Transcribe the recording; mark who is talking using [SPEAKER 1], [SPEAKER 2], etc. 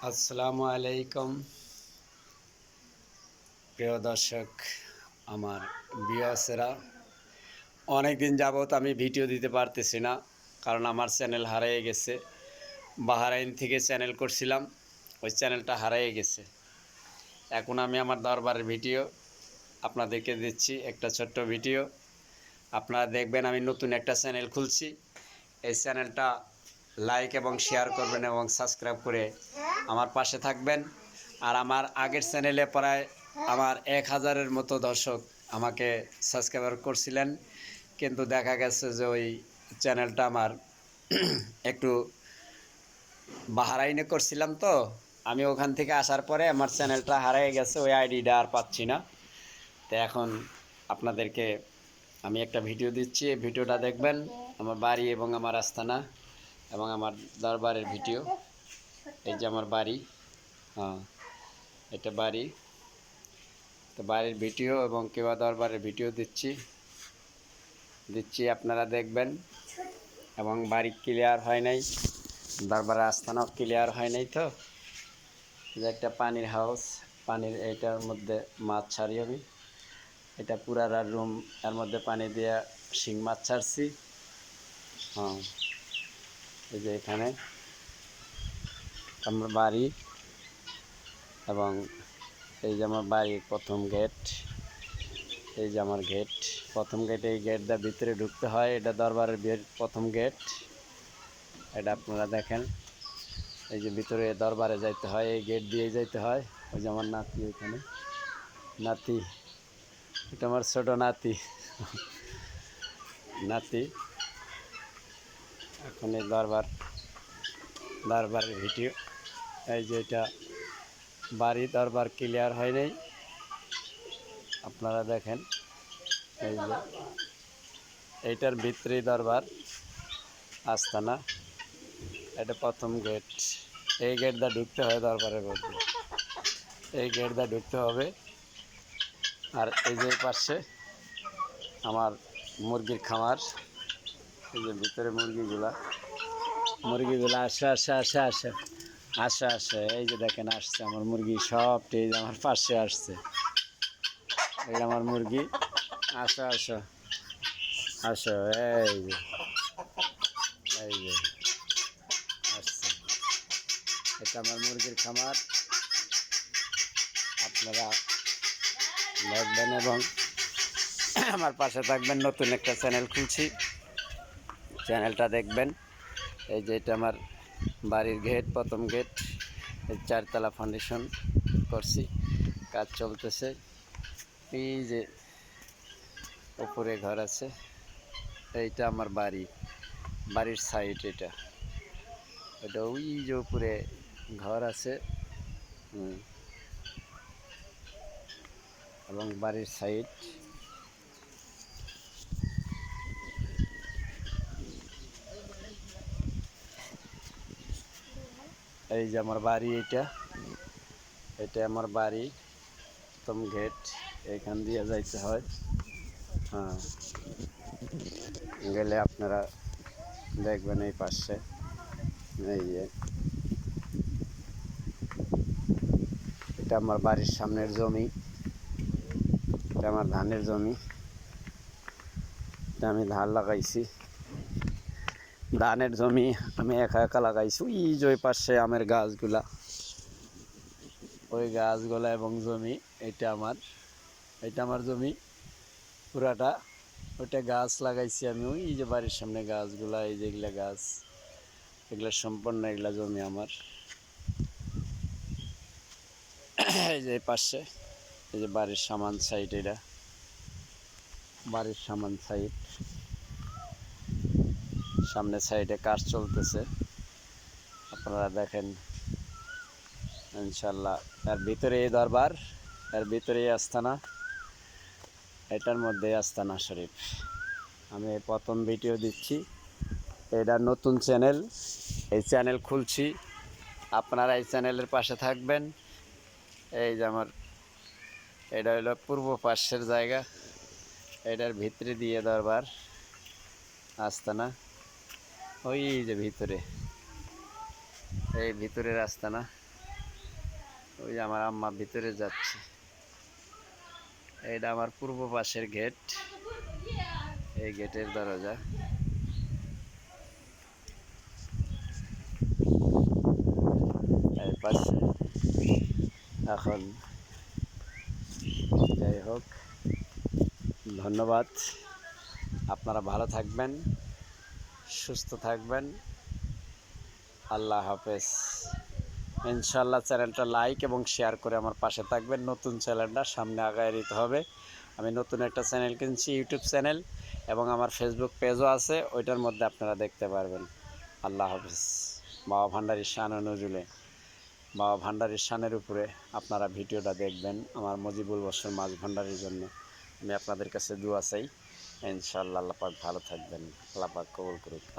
[SPEAKER 1] আসসালামু আলাইকুম প্রিয় দর্শক, আমার ভিউয়ার্সরা, অনেক দিন যাবত আমি ভিডিও দিতে পারতেছি না, কারণ আমার চ্যানেল হারিয়ে গেছে। বাহরাইন থেকে চ্যানেল করছিলাম, ওই চ্যানেলটা হারিয়ে গেছে। এখন আমি আমার দরবারের ভিডিও আপনাদেরকে দিচ্ছি, একটা ছোট্ট ভিডিও। আপনারা দেখবেন আমি নতুন একটা চ্যানেল খুলছি। এই চ্যানেলটা লাইক এবং শেয়ার করবেন এবং সাবস্ক্রাইব করে আমার পাশে থাকবেন। আর আমার আগের চ্যানেলে প্রায় আমার 1000-এর মতো দর্শক আমাকে সাবস্ক্রাইবার করছিলেন, কিন্তু দেখা গেছে যে ওই চ্যানেলটা আমার একটু বাহরাইনে করছিলাম, তো আমি ওখান থেকে আসার পরে আমার চ্যানেলটা হারিয়ে গেছে, ওই আইডিটা আর পাচ্ছি না। তো এখন আপনাদেরকে আমি একটা ভিডিও দিচ্ছি, এই ভিডিওটা দেখবেন। আমার বাড়ি এবং আমার আস্তানা এবং আমার দরবারের ভিডিও। এই যে আমার বাড়ি, হ্যাঁ এটা বাড়ি। তো বাড়ির ভিডিও এবং কেবা দরবারের ভিডিও দিচ্ছি আপনারা দেখবেন। এবং বাড়ি ক্লিয়ার হয় নাই, দরবারের আস্তানাও ক্লিয়ার হয় নাই। তো যে একটা পানির হাউস, পানির এইটার মধ্যে মাছ ছাড়ি আমি। এটা পুরার রুম, এর মধ্যে পানি দিয়ে শিং মাছ ছাড়ছি। হ্যাঁ, এই যে এখানে আমার বাড়ি এবং এই যে আমার বাড়ির প্রথম গেট। এই যে আমার গেট, প্রথম গেট। এই গেট দিয়ে ভিতরে ঢুকতে হয়, এটা দরবারের প্রথম গেট। এটা আপনারা দেখেন, এই যে ভিতরে দরবারে যাইতে হয়, এই গেট দিয়েই যাইতে হয়। ওই যে আমার নাতি, ওইখানে নাতি, এটা আমার ছোট নাতি নাতি। এখন এই দরবারের ভিডিও। এই যে এটা বাড়ি, দরবার ক্লিয়ার হয় নাই, আপনারা দেখেন। এই যে এইটার ভিতরেই দরবার আস্তানা, এটা প্রথম গেট। এই গেট দা ঢুকতে হয় দরবারের মধ্যে, এই গেট দা ঢুকতে হবে। আর এই যে পাশে আমার মুরগির খামার। এই যে ভিতরে মুরগিগুলা আসে। এই যে দেখেন আসছে আমার মুরগি, সবটি এই যে আমার পাশে আসছে। এই আমার মুরগি, আসো আসো আসো। এই যে আসছে, এটা আমার মুরগির খামার। আপনারা দেখবেন এবং আমার পাশে থাকবেন। নতুন একটা চ্যানেল খুলছি, চ্যানেলটা দেখবেন। এই যে এটা আমার বাড়ির গেট, প্রথম গেট। এই 4তলা ফাউন্ডেশন করছি, কাজ চলতেছে। এই যে উপরে ঘর আছে, এইটা আমার বাড়ির সাইড। এটা ওই যে উপরে ঘর আছে, এবং বাড়ির সাইড। এই যে আমার বাড়ি, এটা আমার বাড়ি, প্রথম গেট। এখান দিয়ে যাইতে হয়। হ্যাঁ, গেলে আপনারা দেখবেন এই পাশে। এই যে এটা আমার বাড়ির সামনের জমি, এটা আমার ধানের জমি। এটা আমি ধান লাগাইছি, ধানের জমি আমি একা একা লাগাইছি। ওই যে ওই পাশে আমের গাছগুলা, ওই গাছগুলা এবং জমি। এটা আমার জমি পুরাটা। ওইটা গাছ লাগাইছি আমি, ওই যে বাড়ির সামনে গাছগুলা, এই যে এগুলা গাছ, এগুলা সম্পূর্ণ এগুলা জমি আমার। এই যে পাশে, এই যে বাড়ির সামান সাইড, এটা বাড়ির সামান সাইড। সামনে সাইডে কাজ চলতেছে, আপনারা দেখেন ইনশাল্লাহ। এর ভিতরে এই দরবার, এর ভিতরে আস্তানা, এটার মধ্যে আস্তানা শরীফ। আমি প্রথম ভিডিও দিচ্ছি, এটা নতুন চ্যানেল, এই চ্যানেল খুলছি। আপনারা এই চ্যানেলের পাশে থাকবেন। এই যে আমার, এটা হলো পূর্ব পাশের জায়গা, এটার ভিতরে দিয়ে দরবার আস্তানা। ওই যে ভিতরে এই ভিতরে রাস্তা না, ওই আমার আম্মা ভিতরে যাচ্ছে। এইটা আমার পূর্ব পাশের গেট, এই গেটের দরজা। এই পাশে এখন যাই হোক, ধন্যবাদ। আপনারা ভালো থাকবেন, সুস্থ থাকবেন। আল্লাহ হাফেজ। ইনশাল্লাহ চ্যানেলটা লাইক এবং শেয়ার করে আমার পাশে থাকবেন। নতুন চ্যানেলটা সামনে আগায় নিতে হবে। আমি নতুন একটা চ্যানেল কিনছি, ইউটিউব চ্যানেল, এবং আমার ফেসবুক পেজও আছে, ওইটার মধ্যে আপনারা দেখতে পারবেন। আল্লাহ হাফেজ। বাবা ভান্ডারীর শান ও নজরুলে, বাবা ভান্ডারীর শানের উপরে আপনারা ভিডিওটা দেখবেন। আমার মুজিবুল বশর মাছ ভান্ডারীর জন্য আমি আপনাদের কাছে দোয়া চাই। ইনশাআল্লাহ আল্লাহ পাক ভালো থাকবেন, আল্লাহ পাক কবুল করুক।